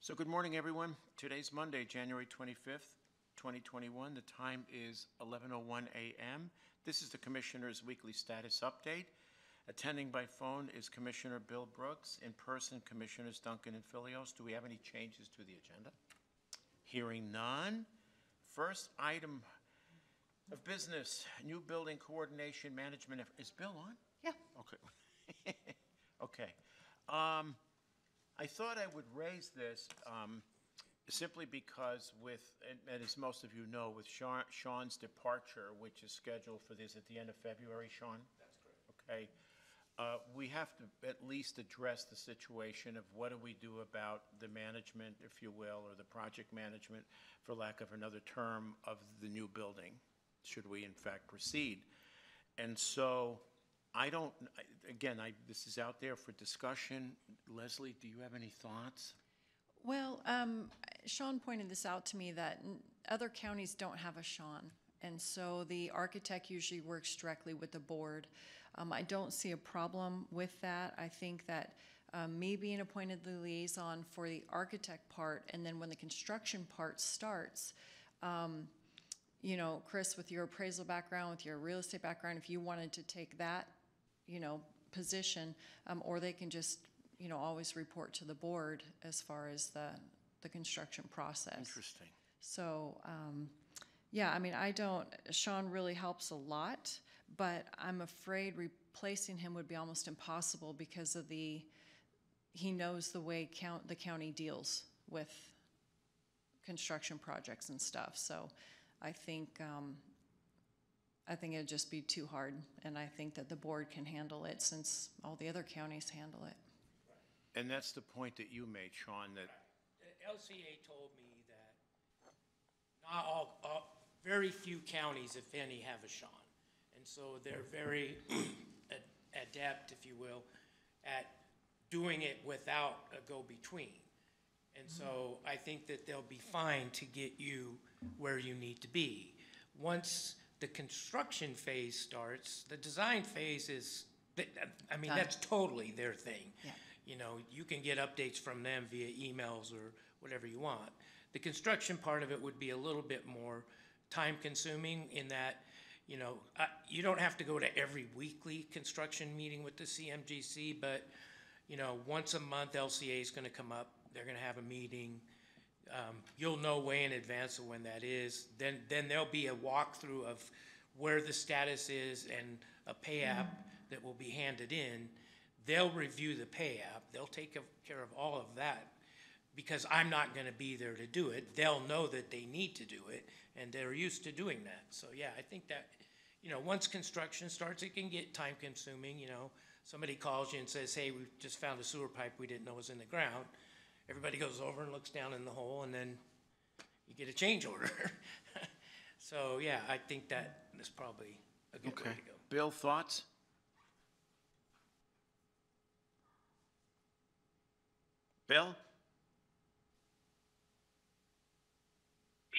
So good morning, everyone. Today's Monday, January 25th, 2021. The time is 11:01 a.m. This is the Commissioner's Weekly Status Update. Attending by phone is Commissioner Bill Brooks. In person, Commissioners Duncan and Filios. Do we have any changes to the agenda? Hearing none. First item of business, new building coordination management. Is Bill on? Yeah. Okay. Okay. I thought I would raise this simply because and as most of you know, with Sean's departure, which is scheduled for this at the end of February, Sean? That's correct. Okay. We have to at least address the situation of what do we do about the management, if you will, or the project management, for lack of another term, of the new building, should we in fact proceed. And so this is out there for discussion. Leslie, do you have any thoughts? Well, Sean pointed this out to me that other counties don't have a Sean, and so the architect usually works directly with the board. I don't see a problem with that. I think that me being appointed the liaison for the architect part, and then when the construction part starts, you know, Chris, with your appraisal background, with your real estate background, if you wanted to take that, you know, position, or they can just, you know, always report to the board as far as the construction process. Interesting. So, yeah, I mean, Sean really helps a lot, but I'm afraid replacing him would be almost impossible because of he knows the way the county deals with construction projects and stuff. So I think it'd just be too hard, and I think that the board can handle it since all the other counties handle it. And that's the point that you made, Sean, that The LCA told me that not very few counties, if any, have a Sean. And so they're very adept, if you will, at doing it without a go-between. And so I think that they'll be fine to get you where you need to be. Once the construction phase starts, the design phase is, I mean, that's totally their thing. Yeah. You know, you can get updates from them via emails or whatever you want. The construction part of it would be a little bit more time consuming in that, you know, you don't have to go to every weekly construction meeting with the CMGC, but, you know, once a month LCA is going to come up. They're going to have a meeting. You'll know way in advance of when that is. Then there'll be a walkthrough of where the status is and a pay app that will be handed in. They'll review the pay app. They'll take care of all of that because I'm not going to be there to do it. They'll know that they need to do it, and they're used to doing that. So, yeah, I think that, you know, once construction starts, it can get time consuming. You know, somebody calls you and says, hey, we just found a sewer pipe we didn't know was in the ground. Everybody goes over and looks down in the hole, and then you get a change order. So, yeah, I think that is probably a good way to go. Bill, thoughts? Bill?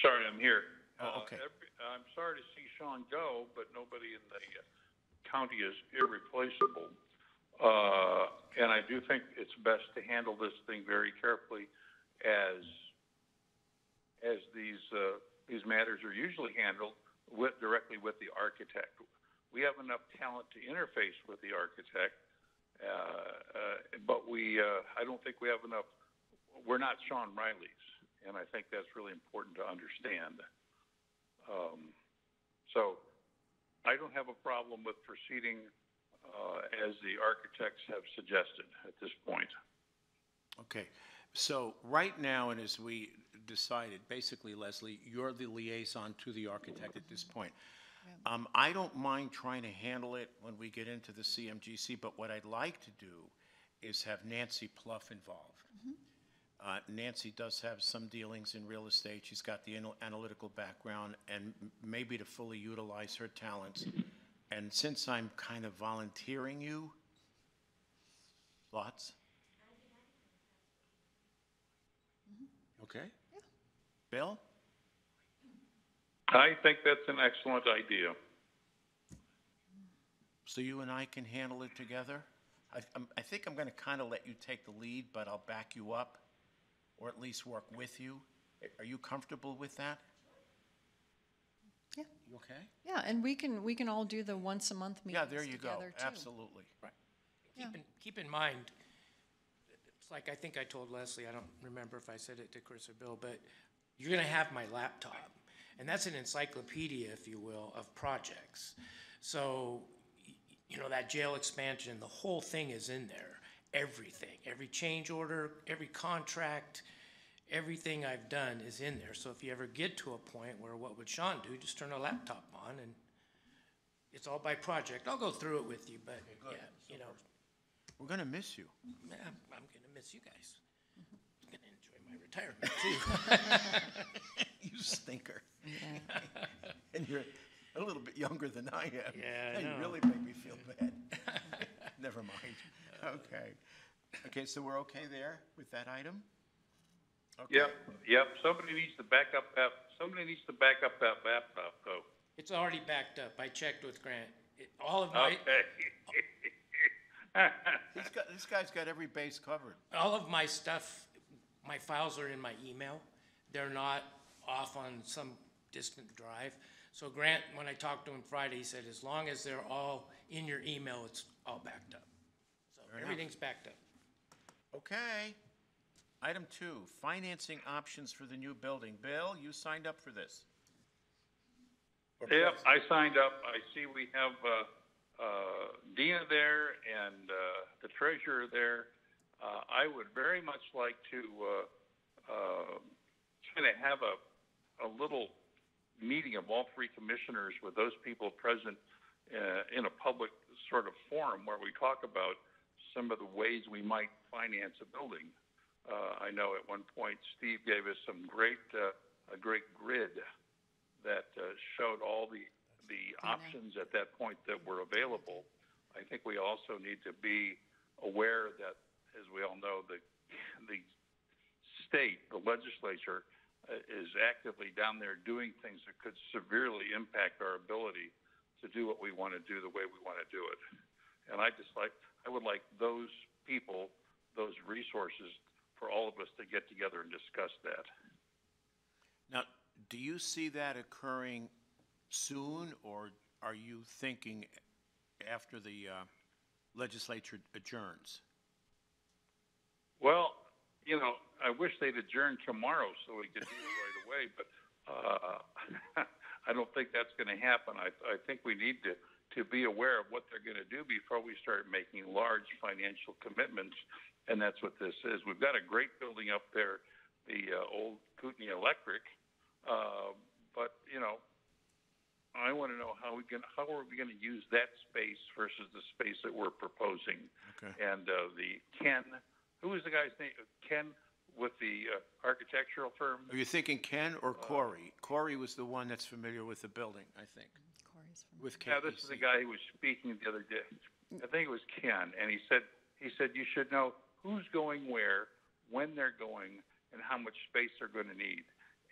Sorry, I'm here. Oh, okay. I'm sorry to see Sean go, but nobody in the county is irreplaceable. And I do think it's best to handle this thing very carefully as these matters are usually handled directly with the architect. We have enough talent to interface with the architect, but I don't think we have enough. We're not Sean Riley's, and I think that's really important to understand. So I don't have a problem with proceeding as the architects have suggested at this point. Okay. So right now, and as we decided, basically, Leslie, you're the liaison to the architect at this point. I don't mind trying to handle it when we get into the CMGC, but what I'd like to do is have Nancy Pluff involved. Nancy does have some dealings in real estate. She's got the analytical background, and maybe to fully utilize her talents. And since I'm kind of volunteering you, thoughts? Okay. Yeah. Bill? I think that's an excellent idea. So you and I can handle it together? I think I'm going to kind of let you take the lead, but I'll back you up. or at least work with you. Are you comfortable with that? Yeah. You okay? Yeah, and we can all do the once a month Yeah, meetings there you go, together too. absolutely. Right. Yeah. Keep in mind, it's like I think I told Leslie, I don't remember if I said it to Chris or Bill, but you're gonna have my laptop. And that's an encyclopedia, if you will, of projects. So, you know, that jail expansion, the whole thing is in there. Everything, every change order, every contract, everything I've done is in there. So if you ever get to a point where what would Sean do, just turn a laptop on and it's all by project. I'll go through it with you, but yeah, you know, We're gonna miss you. I'm gonna miss you guys. I'm gonna enjoy my retirement too. You stinker. And you're a little bit younger than I am. Yeah, I You know. really make me feel bad. Never mind. Okay. Okay, so we're okay there with that item? Okay. Yep. Somebody needs to back up that laptop, though. It's already backed up. I checked with Grant. All of my, Okay. This guy's got every base covered. all of my stuff, my files are in my email. They're not off on some distant drive. So Grant, when I talked to him Friday, he said, as long as they're all in your email, it's all backed up. So Fair enough. everything's backed up. Okay. Item 2, financing options for the new building. Bill, you signed up for this? Or Yep, Chris? I signed up. I see we have Dina there and the treasurer there. I would very much like to kind of have a little meeting of all three commissioners with those people present in a public sort of forum where we talk about some of the ways we might finance a building. I know at one point Steve gave us some a great grid that showed all the options at that point that were available. I think we also need to be aware that, as we all know, the state, the legislature, is actively down there doing things that could severely impact our ability to do what we want to do the way we want to do it. And I would like those people, those resources, for all of us to get together and discuss that. Now, do you see that occurring soon, or are you thinking after the legislature adjourns? Well, you know, I wish they'd adjourn tomorrow so we could do it right away, but I don't think that's going to happen. I think we need to be aware of what they're going to do before we start making large financial commitments, and that's what this is. We've got a great building up there, the old Kootenai Electric, but, you know, I want to know how are we going to use that space versus the space that we're proposing. Okay. And the Ken, who was the guy's name? Ken with the architectural firm? Are you thinking Ken or Corey? Corey was the one that's familiar with the building, I think, Corey's from with KPC. Yeah, this is the guy who was speaking the other day. I think it was Ken, and he said you should know who's going where, when they're going, and how much space they're going to need.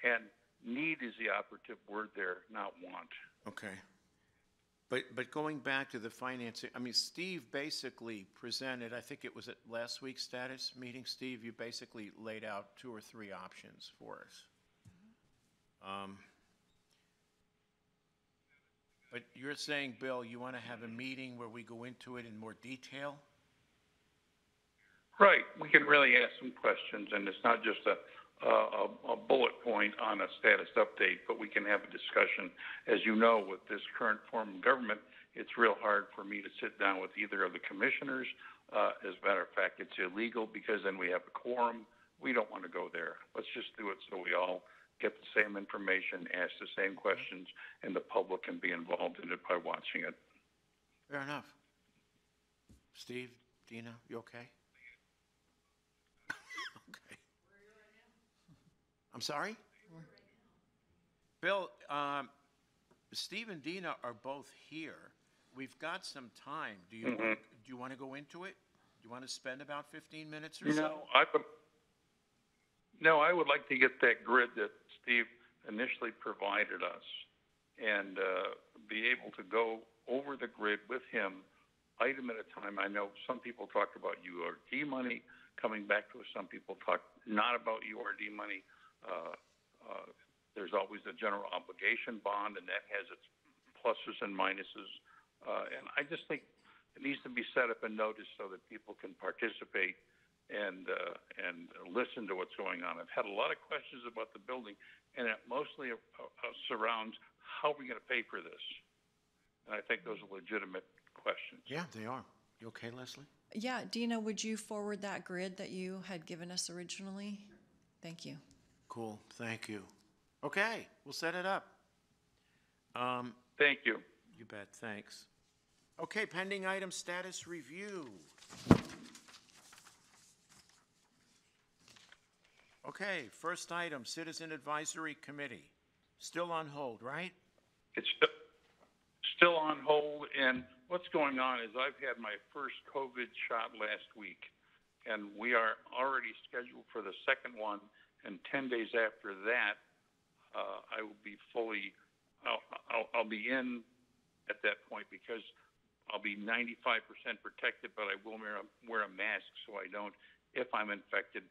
And need is the operative word there, not want. Okay. But going back to the financing, I mean, Steve basically presented, I think it was at last week's status meeting, Steve, you basically laid out 2 or 3 options for us. But you're saying, Bill, you want to have a meeting where we go into it in more detail? Right. We can really ask some questions, and it's not just a bullet point on a status update, but we can have a discussion. As you know, with this current form of government, it's real hard for me to sit down with either of the commissioners. As a matter of fact, it's illegal because then we have a quorum. We don't want to go there. Let's just do it so we all get the same information, ask the same questions, and the public can be involved in it by watching it. Fair enough. Steve, Dina, you okay? Okay. I'm sorry? Bill, Steve and Dina are both here. We've got some time. Do you want to go into it? Do you want to spend about 15 minutes or so? I would like to get that grid that Steve initially provided us and be able to go over the grid with him item at a time. I know some people talked about URD money coming back to us. Some people talk not about URD money. There's always the general obligation bond, and that has its pluses and minuses. And I just think it needs to be set up and noticed so that people can participate and listen to what's going on. I've had a lot of questions about the building, and it mostly surrounds how are we going to pay for this? And I think those are legitimate questions. Yeah, they are. You okay, Leslie? Yeah, Dina, would you forward that grid that you had given us originally? Thank you. Cool, thank you. Okay, we'll set it up. Thank you. You bet, thanks. Okay, pending item status review. Okay, first item, Citizen Advisory Committee. Still on hold, right? It's still on hold, and what's going on is I've had my first COVID shot last week, and we are already scheduled for the second one, and 10 days after that, I will be fully, I'll be in at that point because I'll be 95% protected, but I will wear a mask so I don't, if I'm infected,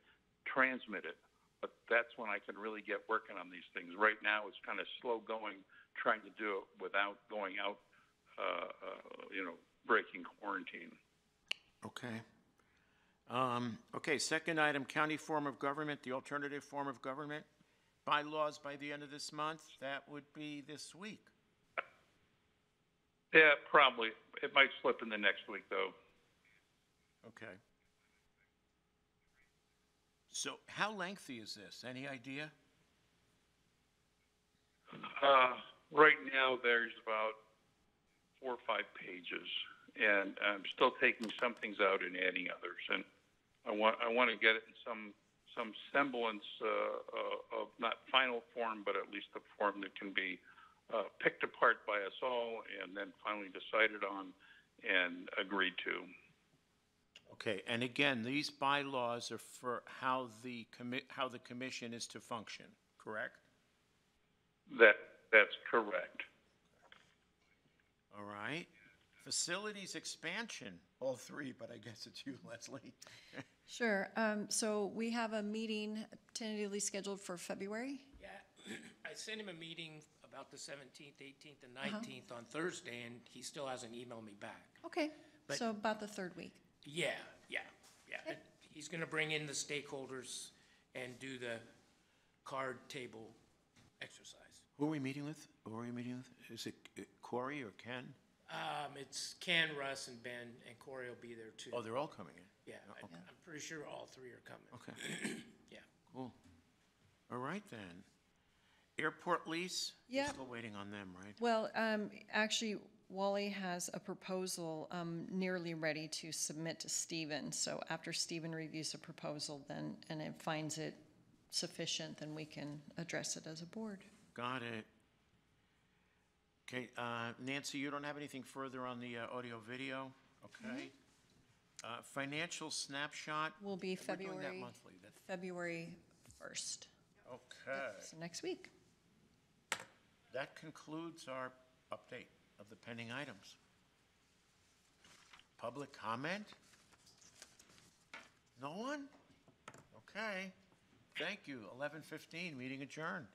transmit it. But that's when I can really get working on these things. Right now, it's kind of slow going, trying to do it without going out, breaking quarantine. Okay. Okay, second item, county form of government, the alternative form of government. Bylaws by the end of this month, that would be this week. Yeah, probably. It might slip in the next week, though. Okay. So how lengthy is this? Any idea? Right now, there's about 4 or 5 pages, and I'm still taking some things out and adding others. And I want to get it in some semblance of not final form, but at least a form that can be picked apart by us all and then finally decided on and agreed to. Okay, and again, these bylaws are for how the commission is to function, correct? That's correct. All right. Facilities expansion, all three, but I guess it's you, Leslie. Sure. So we have a meeting tentatively scheduled for February. Yeah, I sent him a meeting about the 17th, 18th, and 19th on Thursday, and he still hasn't emailed me back. Okay, But- so about the third week. Yeah. He's gonna bring in the stakeholders and do the card table exercise. Who are we meeting with? Is it Corey or Ken? It's Ken, Russ, and Ben, and Corey will be there too. Oh, they're all coming in. Yeah, I'm pretty sure all three are coming. Okay, Yeah. cool. All right then. Airport lease? Yeah. We're still waiting on them, right? Well, actually, Wally has a proposal nearly ready to submit to Stephen. So after Stephen reviews the proposal, then and it finds it sufficient, then we can address it as a board. Got it. Okay, Nancy, you don't have anything further on the audio video? Okay. Financial snapshot? Will be We're doing that February, monthly. February 1st, Okay. so next week. That concludes our update of the pending items. Public comment? No one? Okay. Thank you. 11:15, meeting adjourned.